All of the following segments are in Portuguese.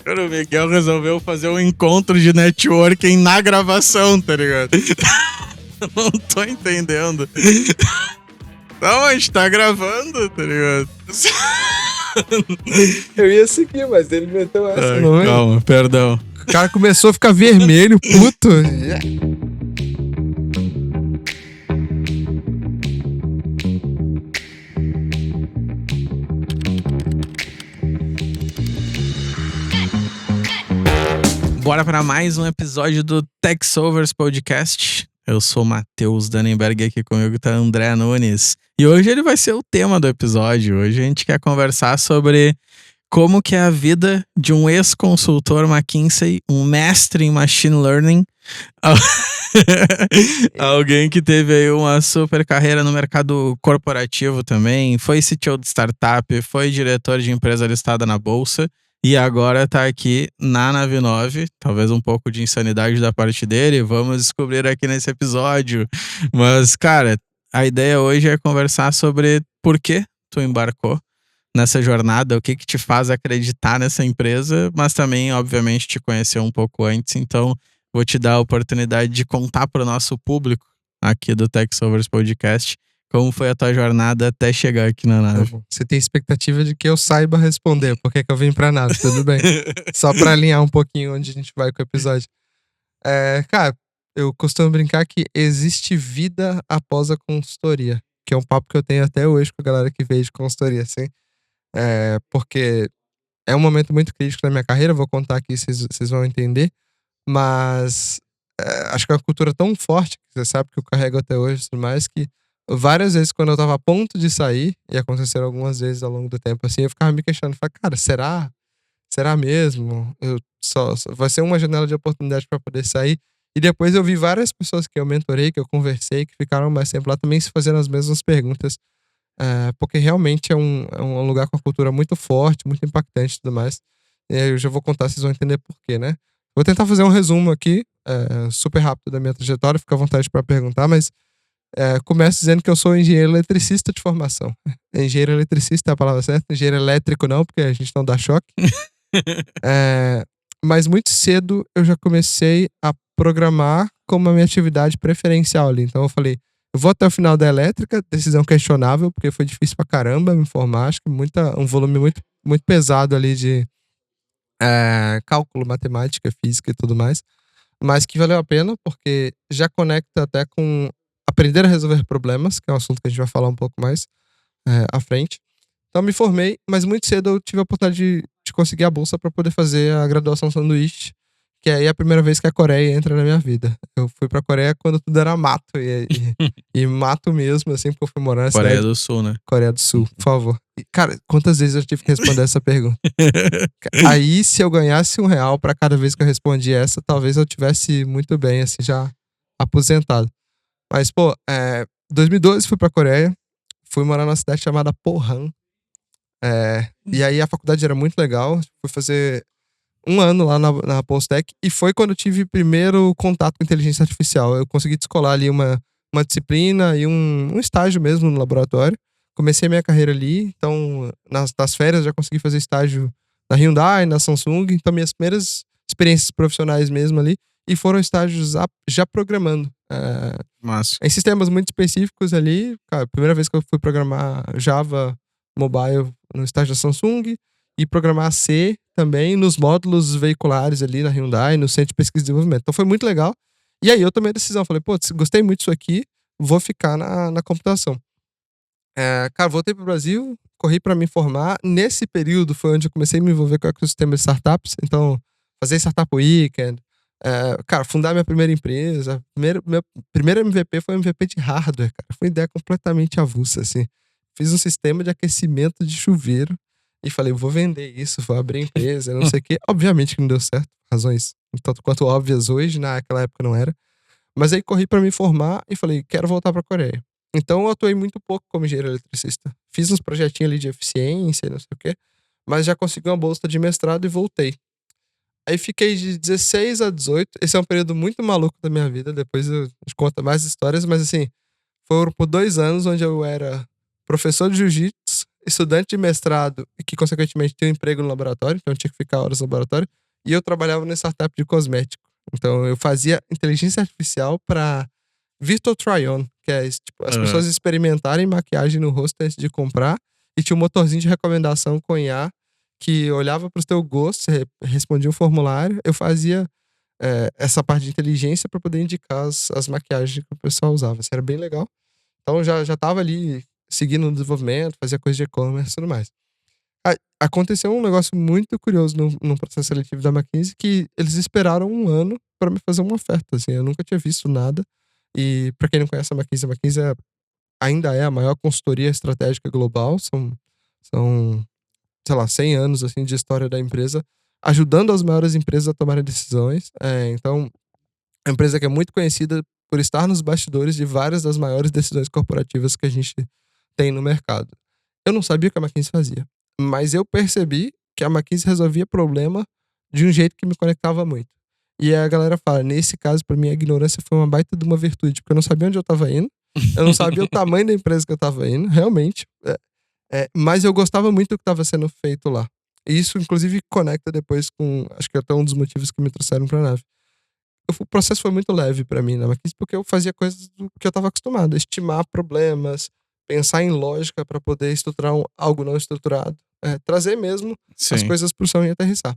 Cara, o Miguel resolveu fazer um encontro de networking na gravação, tá ligado? Não tô entendendo. Não, a gente tá gravando, tá ligado? Eu ia seguir, mas ele meteu essa, não é? Calma, perdão. O cara começou a ficar vermelho, puto. Bora pra mais um episódio do Techsovers Podcast. Eu sou o Matheus Dannenberg, aqui comigo tá André Nunes. E hoje ele vai ser o tema do episódio. Hoje a gente quer conversar sobre como que é a vida de um ex-consultor McKinsey, um mestre em Machine Learning, alguém que teve aí uma super carreira no mercado corporativo também, foi CTO de startup, foi diretor de empresa listada na Bolsa, e agora tá aqui na Nave 9, talvez um pouco de insanidade da parte dele, vamos descobrir aqui nesse episódio. Mas, cara, a ideia hoje é conversar sobre por que tu embarcou nessa jornada, o que te faz acreditar nessa empresa, mas também, obviamente, te conhecer um pouco antes. Então, vou te dar a oportunidade de contar para o nosso público aqui do Techsovers Podcast como foi a tua jornada até chegar aqui na nave. Tá, você tem expectativa de que eu saiba responder por que eu vim pra nada, tudo bem. Só pra alinhar um pouquinho onde a gente vai com o episódio. Cara, eu costumo brincar que existe vida após a consultoria, que é um papo que eu tenho até hoje com a galera que veio de consultoria, assim. Porque é um momento muito crítico da minha carreira, vou contar aqui, vocês vão entender. Mas acho que é uma cultura tão forte, que você sabe que eu carrego até hoje e tudo mais, que várias vezes quando eu tava a ponto de sair, e aconteceram algumas vezes ao longo do tempo assim, eu ficava me questionando, falei, cara, será? Será mesmo? Eu vai ser uma janela de oportunidade para poder sair. E depois eu vi várias pessoas que eu mentorei, que eu conversei, que ficaram mais tempo lá também se fazendo as mesmas perguntas. Porque realmente é um lugar com uma cultura muito forte, muito impactante e tudo mais. E aí eu já vou contar, vocês vão entender por quê, né? Vou tentar fazer um resumo aqui, super rápido da minha trajetória, fica à vontade para perguntar, mas começo dizendo que eu sou engenheiro eletricista de formação. Engenheiro eletricista é a palavra certa, engenheiro elétrico não, porque a gente não dá choque. Mas muito cedo eu já comecei a programar como a minha atividade preferencial ali. Então eu falei, eu vou até o final da elétrica, decisão questionável, porque foi difícil pra caramba me formar, acho que um volume muito, muito pesado ali de cálculo, matemática, física e tudo mais. Mas que valeu a pena, porque já conecta até com aprender a resolver problemas, que é um assunto que a gente vai falar um pouco mais à frente. Então me formei, mas muito cedo eu tive a oportunidade de conseguir a bolsa para poder fazer a graduação sanduíche, que aí é a primeira vez que a Coreia entra na minha vida. Eu fui pra Coreia quando tudo era mato, e mato mesmo, assim, porque eu fui morar na Coreia cidade. do Sul, né? Coreia do Sul, por favor. E, cara, quantas vezes eu tive que responder essa pergunta? Aí, se eu ganhasse R$1 pra cada vez que eu respondi essa, talvez eu tivesse muito bem, assim, já aposentado. Mas, pô, 2012 fui pra Coreia, fui morar numa cidade chamada Pohang. E aí a faculdade era muito legal, fui fazer 1 ano lá na Postec, e foi quando eu tive primeiro contato com inteligência artificial. Eu consegui descolar ali uma disciplina e um estágio mesmo no laboratório. Comecei minha carreira ali, então nas férias já consegui fazer estágio na Hyundai, na Samsung, então minhas primeiras experiências profissionais mesmo ali, e foram estágios já programando. Massa. Em sistemas muito específicos ali, cara, a primeira vez que eu fui programar Java Mobile no estágio da Samsung, e programar C também nos módulos veiculares ali na Hyundai, no Centro de Pesquisa e Desenvolvimento. Então foi muito legal. E aí eu tomei a decisão, falei, pô, gostei muito disso aqui, vou ficar na computação. Cara, voltei pro Brasil, corri para me formar. Nesse período foi onde eu comecei a me envolver com o ecossistema de startups. Então, fazer Startup Weekend. Cara, fundar minha primeira empresa. Meu primeiro MVP foi um MVP de hardware, cara. Foi uma ideia completamente avulsa, assim. Fiz um sistema de aquecimento de chuveiro e falei, vou vender isso, vou abrir empresa, não sei o quê. Obviamente que não deu certo, razões tanto quanto óbvias hoje, naquela época não era. Mas aí corri para me formar e falei, quero voltar pra Coreia. Então eu atuei muito pouco como engenheiro eletricista. Fiz uns projetinhos ali de eficiência, não sei o quê, mas já consegui uma bolsa de mestrado e voltei. Aí fiquei de 16 a 18. Esse é um período muito maluco da minha vida. Depois eu te conto mais histórias, mas assim, foram por 2 anos onde eu era professor de jiu-jitsu estudante de mestrado e que, consequentemente, tinha um emprego no laboratório, então eu tinha que ficar horas no laboratório. E eu trabalhava numa startup de cosmético. Então eu fazia inteligência artificial para Virtual Try-On, que é tipo, as Aham. pessoas experimentarem maquiagem no rosto antes de comprar. E tinha um motorzinho de recomendação com IA que olhava para o teu gosto, você respondia um formulário. Eu fazia essa parte de inteligência para poder indicar as maquiagens que o pessoal usava. Isso era bem legal. Então já tava ali seguindo no desenvolvimento, fazia coisa de e-commerce e tudo mais. Aconteceu um negócio muito curioso no processo seletivo da McKinsey, que eles esperaram um ano para me fazer uma oferta, assim, eu nunca tinha visto nada. E para quem não conhece a McKinsey ainda é a maior consultoria estratégica global, são, sei lá, 100 anos, assim, de história da empresa, ajudando as maiores empresas a tomarem decisões. Então, é uma empresa que é muito conhecida por estar nos bastidores de várias das maiores decisões corporativas que a gente tem no mercado. Eu não sabia o que a McKinsey fazia, mas eu percebi que a McKinsey resolvia problema de um jeito que me conectava muito. E aí a galera fala, nesse caso, pra mim, a ignorância foi uma baita de uma virtude, porque eu não sabia onde eu tava indo, eu não sabia o tamanho da empresa que eu tava indo, realmente. Mas eu gostava muito do que estava sendo feito lá. E isso, inclusive, conecta depois com, acho que até um dos motivos que me trouxeram pra nave. O processo foi muito leve pra mim na McKinsey, porque eu fazia coisas do que eu estava acostumado, estimar problemas, pensar em lógica para poder estruturar algo não estruturado, trazer mesmo as Sim. coisas pro chão e aterrissar.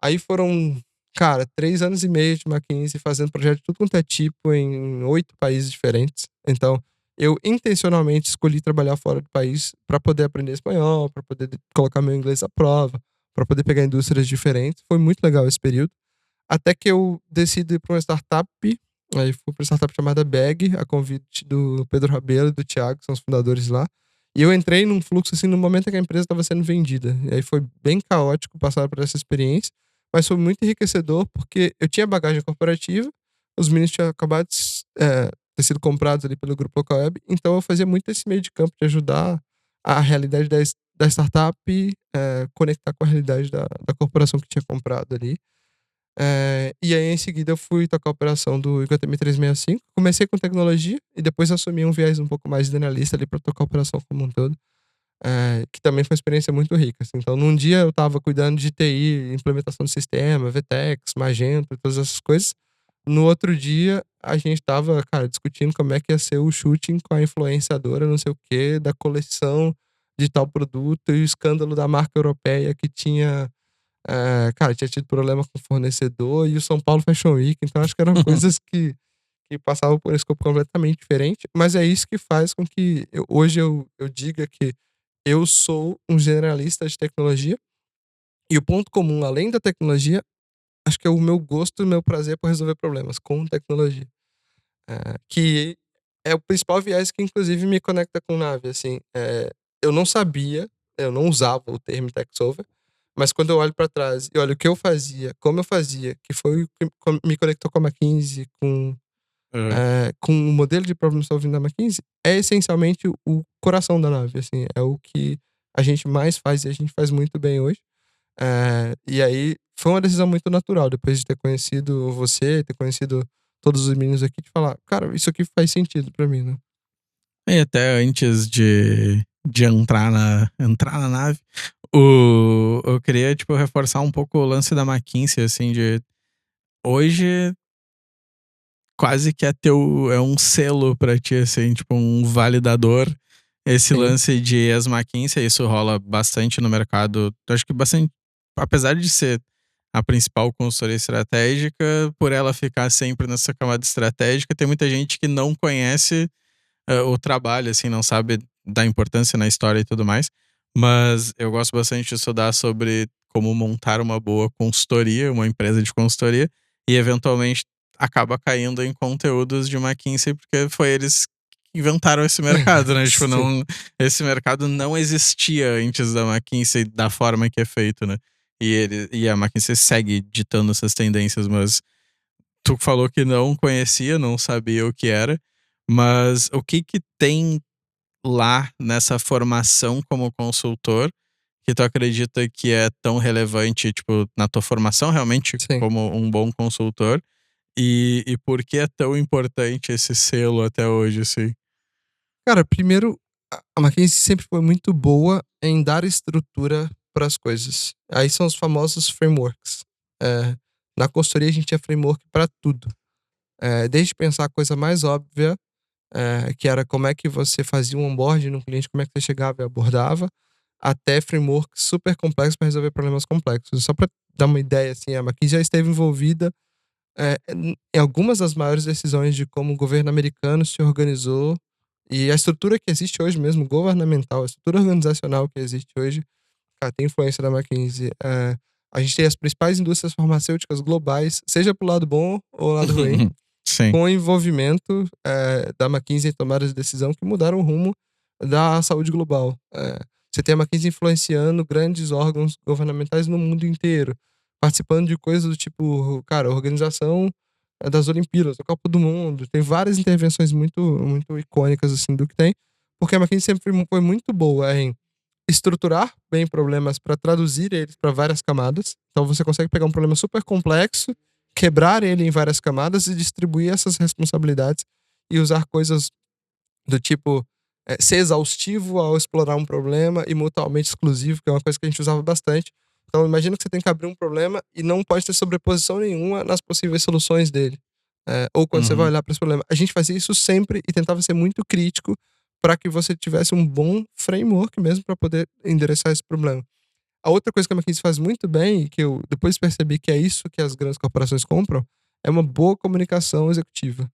Aí foram, cara, 3 anos e meio de McKinsey fazendo projeto de tudo quanto é tipo em 8 países diferentes. Então, eu intencionalmente escolhi trabalhar fora do país para poder aprender espanhol, para poder colocar meu inglês à prova, para poder pegar indústrias diferentes. Foi muito legal esse período. Até que eu decido ir para uma startup. Aí fui para uma startup chamada Bag, a convite do Pedro Rabelo e do Thiago, que são os fundadores lá. E eu entrei num fluxo assim no momento em que a empresa estava sendo vendida. E aí foi bem caótico passar por essa experiência, mas foi muito enriquecedor porque eu tinha bagagem corporativa, os meninos tinham acabado de ter sido comprados ali pelo Grupo Web, então eu fazia muito esse meio de campo de ajudar a realidade da startup conectar com a realidade da corporação que tinha comprado ali. E aí, em seguida, eu fui tocar a operação do IGTM 365. Comecei com tecnologia e depois assumi um viés um pouco mais de analista ali para tocar a operação como um todo, que também foi uma experiência muito rica. Assim. Então, num dia eu estava cuidando de TI, implementação do sistema, VTEX, Magento, todas essas coisas. No outro dia, a gente estava, cara, discutindo como é que ia ser o shooting com a influenciadora, não sei o quê, da coleção de tal produto e o escândalo da marca europeia que tinha cara, tinha tido problema com o fornecedor e o São Paulo Fashion Week, então acho que eram coisas que passavam por um escopo completamente diferente, mas é isso que faz com que hoje eu diga que eu sou um generalista de tecnologia e o ponto comum, além da tecnologia, acho que é o meu gosto e o meu prazer por resolver problemas com tecnologia. Que é o principal viés que inclusive me conecta com nave, assim, eu não sabia, eu não usava o termo tech solver, mas quando eu olho pra trás e olho o que eu fazia, como eu fazia, que foi o que me conectou com a McKinsey, Aham. com o modelo de problem solving da McKinsey, é essencialmente o coração da nave, assim, é o que a gente mais faz e a gente faz muito bem hoje. E aí foi uma decisão muito natural, depois de ter conhecido você, ter conhecido todos os meninos aqui, de falar, cara, isso aqui faz sentido pra mim, né? E até antes de entrar na nave, eu queria, tipo, reforçar um pouco o lance da McKinsey, assim, de hoje quase que é um selo pra ti, assim, tipo, um validador. Esse Sim. lance de as McKinsey, isso rola bastante no mercado. Eu acho que bastante, apesar de ser a principal consultoria estratégica, por ela ficar sempre nessa camada estratégica, tem muita gente que não conhece o trabalho, assim, não sabe da importância na história e tudo mais. Mas eu gosto bastante de estudar sobre como montar uma boa consultoria, uma empresa de consultoria, e eventualmente acaba caindo em conteúdos de McKinsey, porque foi eles que inventaram esse mercado, né? Tipo, Sim. não, esse mercado não existia antes da McKinsey da forma que é feito, né? E a McKinsey segue ditando essas tendências, mas tu falou que não conhecia, não sabia o que era, mas o que que tem lá nessa formação como consultor que tu acredita que é tão relevante, tipo, na tua formação realmente Sim. como um bom consultor e por que é tão importante esse selo até hoje, assim? Cara, primeiro, A McKinsey sempre foi muito boa em dar estrutura para as coisas. Aí são os famosos frameworks. Na consultoria a gente tinha framework para tudo. Desde pensar a coisa mais óbvia, que era como é que você fazia um onboarding no cliente, como é que você chegava e abordava, até frameworks super complexos para resolver problemas complexos. Só para dar uma ideia, assim, a McKinsey já esteve envolvida em algumas das maiores decisões de como o governo americano se organizou e a estrutura que existe hoje mesmo, governamental, a estrutura organizacional que existe hoje, cara, tem influência da McKinsey. A gente tem as principais indústrias farmacêuticas globais, seja pro lado bom ou lado ruim, Sim. com o envolvimento da McKinsey em tomadas de decisão que mudaram o rumo da saúde global. Você tem a McKinsey influenciando grandes órgãos governamentais no mundo inteiro, participando de coisas do tipo, cara, a organização das Olimpíadas, da Copa do Mundo. Tem várias intervenções muito, muito icônicas assim do que tem, porque a McKinsey sempre foi muito boa em estruturar bem problemas para traduzir eles para várias camadas. Então você consegue pegar um problema super complexo, quebrar ele em várias camadas e distribuir essas responsabilidades e usar coisas do tipo ser exaustivo ao explorar um problema e mutuamente exclusivo, que é uma coisa que a gente usava bastante. Então imagina que você tem que abrir um problema e não pode ter sobreposição nenhuma nas possíveis soluções dele. Ou quando você vai Uhum. olhar para esse problema. A gente fazia isso sempre e tentava ser muito crítico para que você tivesse um bom framework mesmo para poder endereçar esse problema. A outra coisa que a McKinsey faz muito bem, e que eu depois percebi que é isso que as grandes corporações compram, é uma boa comunicação executiva.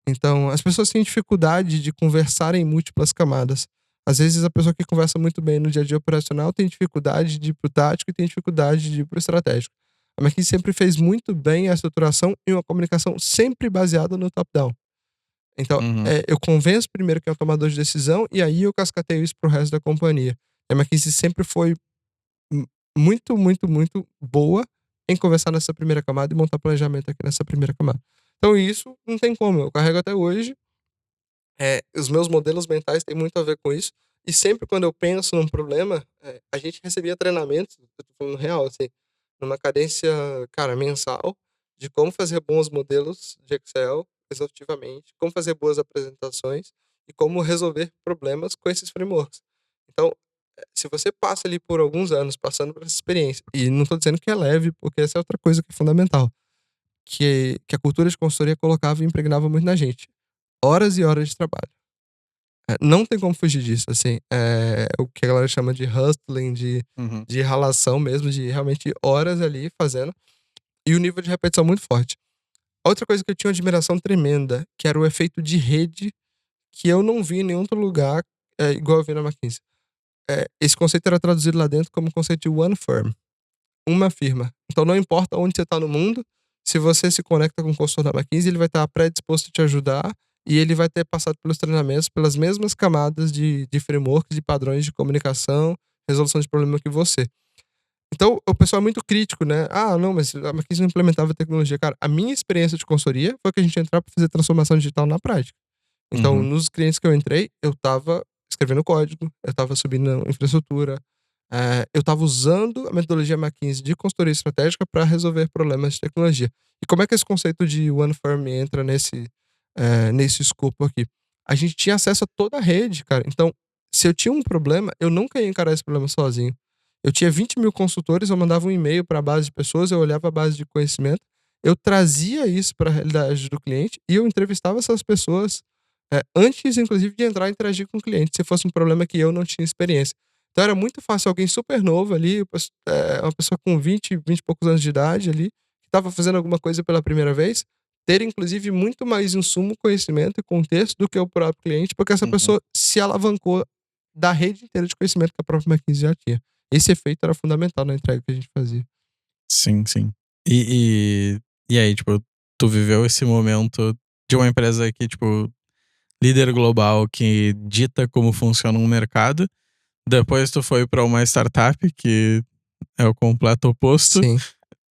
Então, as pessoas têm dificuldade de conversar em múltiplas camadas. Às vezes, a pessoa que conversa muito bem no dia a dia operacional tem dificuldade de ir pro tático e tem dificuldade de ir pro estratégico. A McKinsey sempre fez muito bem a estruturação e uma comunicação sempre baseada no top-down. Então, Uhum. eu convenço primeiro quem é o tomador de decisão e aí eu cascateio isso pro resto da companhia. A McKinsey sempre foi muito, muito, muito boa em conversar nessa primeira camada e montar planejamento aqui nessa primeira camada. Então, isso não tem como. Eu carrego até hoje. Os meus modelos mentais têm muito a ver com isso. E sempre quando eu penso num problema, a gente recebia treinamentos, eu tô falando real, assim, numa cadência, cara, mensal, de como fazer bons modelos de Excel, exaustivamente, como fazer boas apresentações e como resolver problemas com esses frameworks. Então, se você passa ali por alguns anos passando por essa experiência, e não estou dizendo que é leve, porque essa é outra coisa que é fundamental, que a cultura de consultoria colocava e impregnava muito na gente. Horas e horas de trabalho. Não tem como fugir disso, assim. O que a galera chama de hustling, Uhum. de ralação mesmo, de realmente horas ali fazendo. E o nível de repetição muito forte. Outra coisa que eu tinha uma admiração tremenda, que era o efeito de rede, que eu não vi em nenhum outro lugar, igual eu vi na McKinsey. Esse conceito era traduzido lá dentro como o conceito de one firm. Uma firma. Então não importa onde você está no mundo, se você se conecta com o consultor da McKinsey, ele vai estar predisposto a te ajudar e ele vai ter passado pelos treinamentos, pelas mesmas camadas de frameworks, de padrões de comunicação, resolução de problema que você. Então, o pessoal é muito crítico, né? Ah, não, mas a McKinsey não implementava tecnologia. Cara, a minha experiência de consultoria foi que a gente entrar para fazer transformação digital na prática. Então, Uhum. nos clientes que eu entrei, eu estava escrevendo código, eu estava subindo infraestrutura, eu estava usando a metodologia McKinsey de consultoria estratégica para resolver problemas de tecnologia. E como é que esse conceito de One Firm entra nesse escopo aqui? A gente tinha acesso a toda a rede, cara. Então, se eu tinha um problema, eu nunca ia encarar esse problema sozinho. Eu tinha 20 mil consultores, eu mandava um e-mail para a base de pessoas, eu olhava a base de conhecimento, eu trazia isso para a realidade do cliente e eu entrevistava essas pessoas antes, inclusive, de entrar e interagir com o cliente, se fosse um problema que eu não tinha experiência. Então era muito fácil alguém super novo ali, uma pessoa com 20 e poucos anos de idade ali, que estava fazendo alguma coisa pela primeira vez, ter inclusive muito mais insumo, conhecimento e contexto do que o próprio cliente, porque essa Uhum. pessoa se alavancou da rede inteira de conhecimento que a própria McKinsey já tinha. Esse efeito era fundamental na entrega que a gente fazia. Sim, sim. E aí, tipo, tu viveu esse momento de uma empresa que, tipo, líder global que dita como funciona um mercado. Depois tu foi pra uma startup que é o completo oposto. Sim,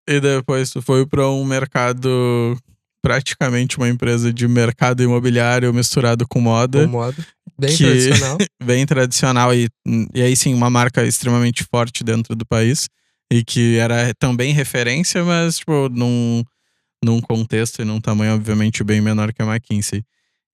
E depois tu foi pra um mercado, praticamente uma empresa de mercado imobiliário misturado com com moda, moda, bem que tradicional. bem tradicional e aí sim uma marca extremamente forte dentro do país e que era também referência, mas tipo num contexto e num tamanho obviamente bem menor que a McKinsey.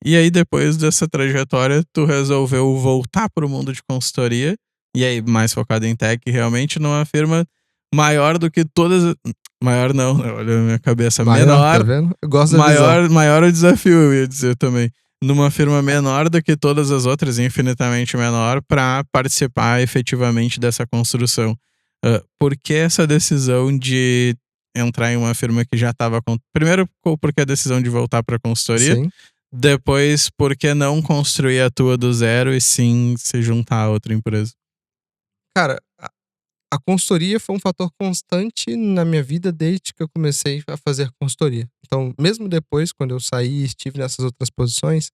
E aí, depois dessa trajetória, tu resolveu voltar pro mundo de consultoria, e aí mais focado em tech, realmente numa firma maior do que todas. Maior não, né? Olha a minha cabeça. Maior, tá Menor, vendo? Eu gosto da visão. maior o desafio, eu ia dizer também. Numa firma menor do que todas as outras, infinitamente menor, para participar efetivamente dessa construção. Por que essa decisão de entrar em uma firma que já estava. Primeiro, porque a decisão de voltar para consultoria. Sim. Depois, por que não construir a tua do zero e sim se juntar a outra empresa? Cara, a consultoria foi um fator constante na minha vida desde que eu comecei a fazer consultoria. Então, mesmo depois, quando eu saí e estive nessas outras posições,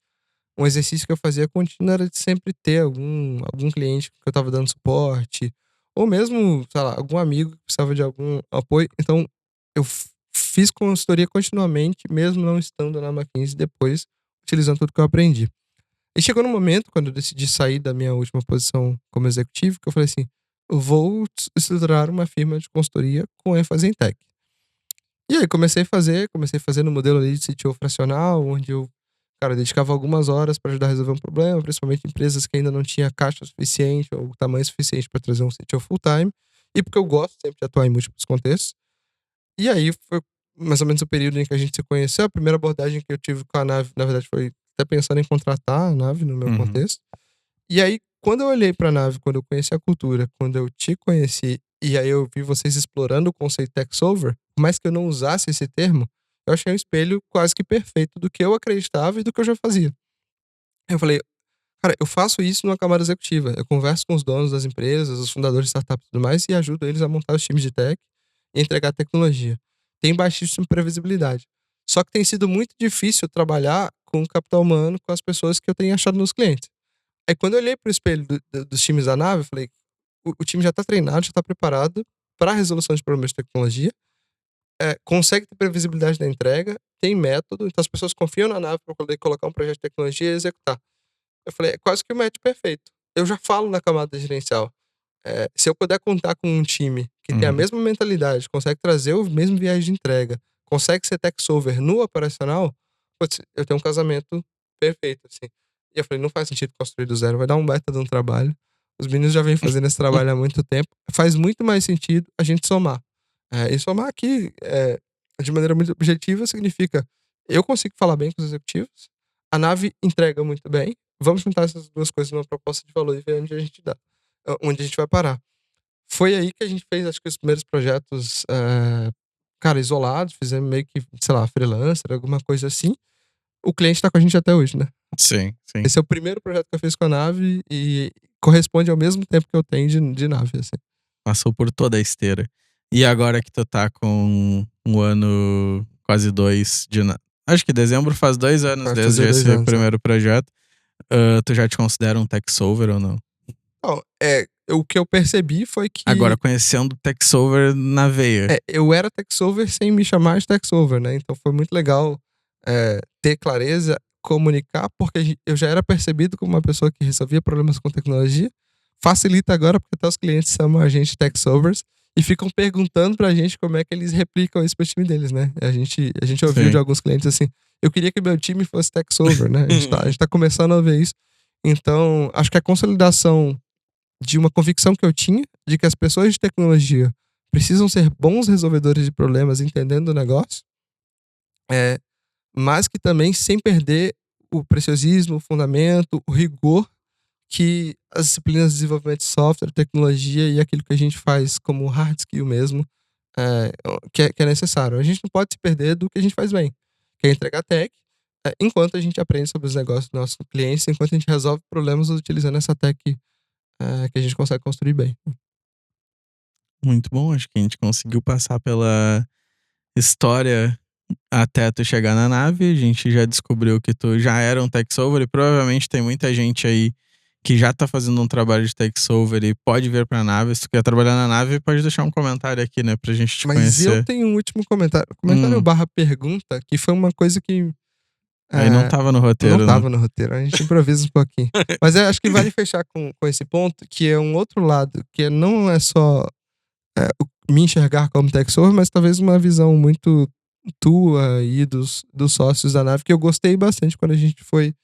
um exercício que eu fazia contínuo era de sempre ter algum cliente que eu estava dando suporte, ou mesmo, sei lá, algum amigo que precisava de algum apoio. Então, eu fiz consultoria continuamente, mesmo não estando na McKinsey depois, utilizando tudo que eu aprendi. E chegou no momento, quando eu decidi sair da minha última posição como executivo, que eu falei assim: eu vou estruturar uma firma de consultoria com ênfase em tech. E aí comecei a fazer no modelo ali de CTO fracional, onde eu, cara, dedicava algumas horas para ajudar a resolver um problema, principalmente empresas que ainda não tinha caixa suficiente ou tamanho suficiente para trazer um CTO full time, e porque eu gosto sempre de atuar em múltiplos contextos. E aí foi mais ou menos o período em que a gente se conheceu. A primeira abordagem que eu tive com a Nave, na verdade, foi até pensando em contratar a Nave no meu Uhum. contexto. E aí, quando eu olhei pra Nave, quando eu conheci a cultura, quando eu te conheci, e aí eu vi vocês explorando o conceito Techsolver, por mais que eu não usasse esse termo, eu achei um espelho quase que perfeito do que eu acreditava e do que eu já fazia. Eu falei, cara, eu faço isso numa camada executiva. Eu converso com os donos das empresas, os fundadores de startups e tudo mais, e ajudo eles a montar os times de tech e entregar tecnologia. Tem baixíssima previsibilidade. Só que tem sido muito difícil trabalhar com o capital humano, com as pessoas que eu tenho achado nos clientes. Aí quando eu olhei pro espelho dos times da Nave, eu falei, o time já tá treinado, já tá preparado para a resolução de problemas de tecnologia, consegue ter previsibilidade da entrega, tem método, então as pessoas confiam na Nave para poder colocar um projeto de tecnologia e executar. Eu falei, é quase que o match perfeito. Eu já falo na camada gerencial. Se eu puder contar com um time que tem a Uhum. mesma mentalidade, consegue trazer o mesmo viés de entrega, consegue ser tech solver no operacional, putz, eu tenho um casamento perfeito, assim. E eu falei, não faz sentido construir do zero, vai dar um baita de um trabalho. Os meninos já vêm fazendo esse trabalho há muito tempo. Faz muito mais sentido a gente somar. E somar aqui, de maneira muito objetiva, significa eu consigo falar bem com os executivos, a Nave entrega muito bem, vamos juntar essas duas coisas numa proposta de valor e ver onde a gente dá, onde a gente vai parar. Foi aí que a gente fez, acho que os primeiros projetos, cara, isolados, fizemos meio que, sei lá, freelancer, alguma coisa assim. O cliente tá com a gente até hoje, né? Sim, sim. Esse é o primeiro projeto que eu fiz com a Nave e corresponde ao mesmo tempo que eu tenho de Nave, assim. Passou por toda a esteira. E agora que tu tá com um ano, quase dois acho que dezembro faz 2 anos Vai desde fazer 2 esse anos, né? primeiro projeto. Tu já te considera um tech solver ou não? Não, o que eu percebi foi Agora, que conhecendo tech solver na veia. eu era tech solver sem me chamar de tech solver, né? Então foi muito legal ter clareza, comunicar, porque eu já era percebido como uma pessoa que resolvia problemas com tecnologia. Facilita agora, porque até os clientes chamam a gente tech solvers e ficam perguntando pra gente como é que eles replicam isso pro time deles, né? A gente ouviu de Sim. alguns clientes assim, eu queria que meu time fosse tech solver, né? A gente tá começando a ver isso. Então, acho que a consolidação de uma convicção que eu tinha de que as pessoas de tecnologia precisam ser bons resolvedores de problemas entendendo o negócio, é, mas que também sem perder o preciosismo, o fundamento, o rigor que as disciplinas de desenvolvimento de software, tecnologia e aquilo que a gente faz como hard skill mesmo, que é necessário. A gente não pode se perder do que a gente faz bem, que é entregar tech, enquanto a gente aprende sobre os negócios dos nossos clientes, enquanto a gente resolve problemas utilizando essa tech que a gente consegue construir bem. Muito bom, acho que a gente conseguiu passar pela história até tu chegar na nave. A gente já descobriu que tu já era um tech solver e provavelmente tem muita gente aí que já tá fazendo um trabalho de tech solver e pode vir pra nave. Se tu quer trabalhar na nave, pode deixar um comentário aqui, né, pra gente te Mas eu conhecer. tenho um último comentário. Comentário Hum, barra pergunta, que foi uma coisa que aí não é, tava no não roteiro, né? tava no roteiro. A gente improvisa um pouquinho. Mas acho que vale fechar com esse ponto, que é um outro lado, que não é só me enxergar como tech solver, mas talvez uma visão muito tua e dos sócios da nave, que eu gostei bastante quando a gente foi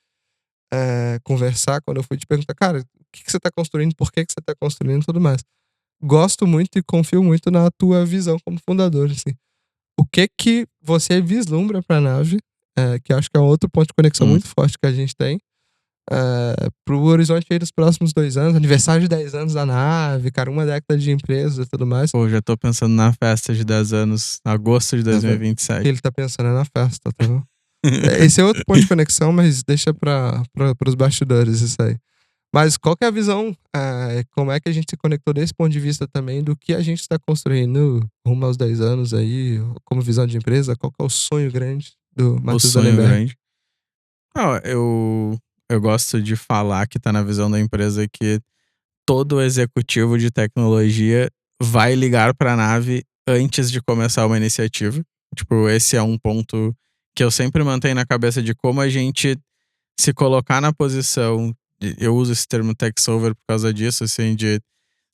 conversar, quando eu fui te perguntar, cara, o que você tá construindo, por que você tá construindo e tudo mais. Gosto muito e confio muito na tua visão como fundador, assim. O que você vislumbra pra nave, que eu acho que é um outro ponto de conexão muito forte que a gente tem, pro horizonte aí dos próximos 2 anos, aniversário de 10 anos da nave, cara, 1 década de empresa e tudo mais. Pô, já tô pensando na festa de 10 anos, agosto de Tá vendo? O 2027. que ele tá pensando é na festa, tá vendo? Esse é outro ponto de conexão, mas deixa pros bastidores isso aí. Mas qual que é a visão? Como é que a gente se conectou desse ponto de vista também do que a gente está construindo rumo aos 10 anos aí, como visão de empresa? Qual que é o sonho grande do O Matheus sonho Danenberg? grande. Não, eu gosto de falar que tá na visão da empresa que todo executivo de tecnologia vai ligar pra nave antes de começar uma iniciativa. Tipo, esse é um ponto que eu sempre mantenho na cabeça de como a gente se colocar na posição. Eu uso esse termo tech solver por causa disso, assim, de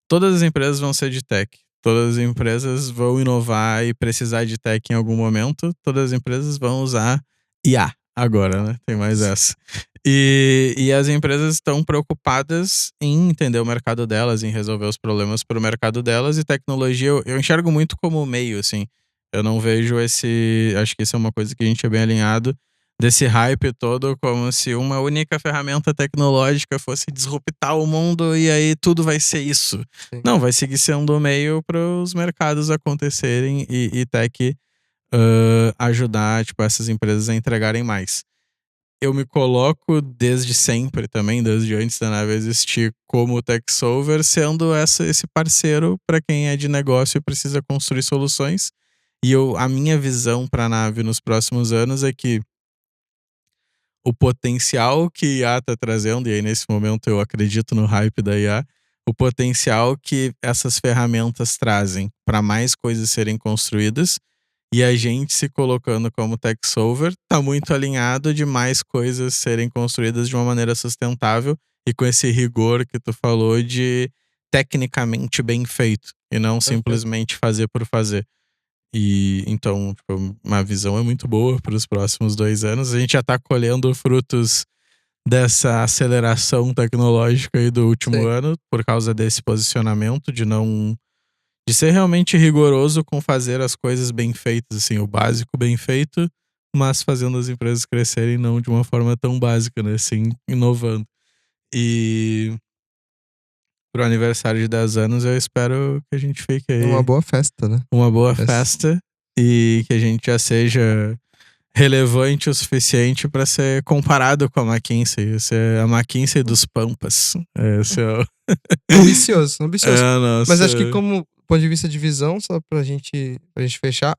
todas as empresas vão ser de tech. Todas as empresas vão inovar e precisar de tech em algum momento. Todas as empresas vão usar IA agora, né? Tem mais essa. E as empresas estão preocupadas em entender o mercado delas, em resolver os problemas para o mercado delas. E tecnologia eu enxergo muito como meio, assim. Eu não vejo esse. Acho que isso é uma coisa que a gente é bem alinhado. Desse hype todo, como se uma única ferramenta tecnológica fosse disruptar o mundo e aí tudo vai ser isso. Sim. Não, vai seguir sendo o meio para os mercados acontecerem e tech ajudar, tipo, essas empresas a entregarem mais. Eu me coloco desde sempre também, desde antes da nave existir, como tech solver, sendo esse parceiro para quem é de negócio e precisa construir soluções. E a minha visão para a nave nos próximos anos é que o potencial que IA está trazendo, e aí nesse momento eu acredito no hype da IA, o potencial que essas ferramentas trazem para mais coisas serem construídas, e a gente se colocando como tech solver está muito alinhado de mais coisas serem construídas de uma maneira sustentável e com esse rigor que tu falou de tecnicamente bem feito e não simplesmente fazer por fazer. E então, tipo, uma visão é muito boa para os próximos 2 anos. A gente já está colhendo frutos dessa aceleração tecnológica aí do último ano, por causa desse posicionamento de ser realmente rigoroso com fazer as coisas bem feitas, assim, o básico bem feito, mas fazendo as empresas crescerem não de uma forma tão básica, né, assim, inovando. E pro aniversário de 10 anos eu espero que a gente fique aí Uma boa festa, né? uma boa festa e que a gente já seja relevante o suficiente para ser comparado com a McKinsey. Esse é a McKinsey dos Pampas. Esse é o... Ambicioso, ambicioso. nossa. Mas acho que como ponto de vista de visão, só pra gente fechar,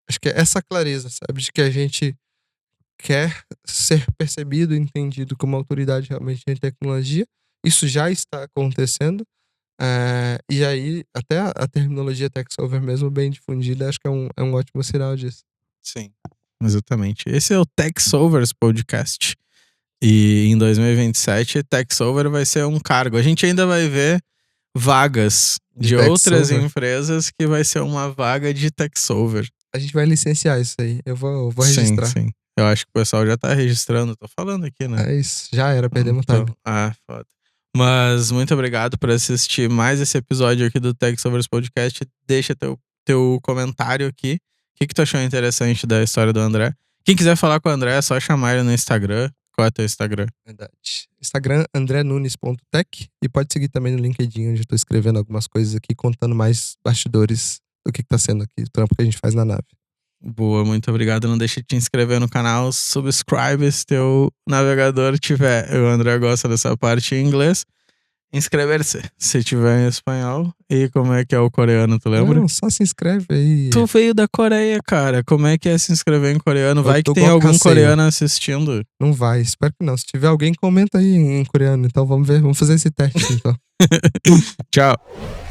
acho que é essa clareza, sabe? De que a gente quer ser percebido e entendido como autoridade realmente em tecnologia. Isso já está acontecendo. E aí, até a terminologia tech solver mesmo bem difundida, acho que é um ótimo sinal disso. Sim, exatamente. Esse é o Tech Solvers Podcast. E em 2027, Tech Solver vai ser um cargo. A gente ainda vai ver vagas de Tech outras solver. empresas que vai ser uma vaga de Tech Solver. A gente vai licenciar isso aí. Eu vou registrar. Sim. Eu acho que o pessoal já tá registrando. Tô falando aqui, né? É isso. Já era, perdemos o time. Foda. Mas muito obrigado por assistir mais esse episódio aqui do Tech Solvers Podcast. Deixa teu comentário aqui. O que tu achou interessante da história do André? Quem quiser falar com o André, é só chamar ele no Instagram. Qual é teu Instagram? Verdade. Instagram, andrenunes.tech. E pode seguir também no LinkedIn, onde eu tô escrevendo algumas coisas aqui, contando mais bastidores do que tá sendo aqui, o trampo que a gente faz na nave. Boa, muito obrigado. Não deixe de te inscrever no canal. Subscribe se teu navegador tiver. O André gosta dessa parte em inglês. Inscrever-se se tiver em espanhol. E como é que é o coreano, tu lembra? Não, só se inscreve aí. Tu veio da Coreia, cara. Como é que é se inscrever em coreano? Vai que tem igual algum Kaseya. coreano assistindo. Não vai, espero que não. Se tiver alguém, comenta aí em coreano. Então vamos ver, vamos fazer esse teste então. Tchau.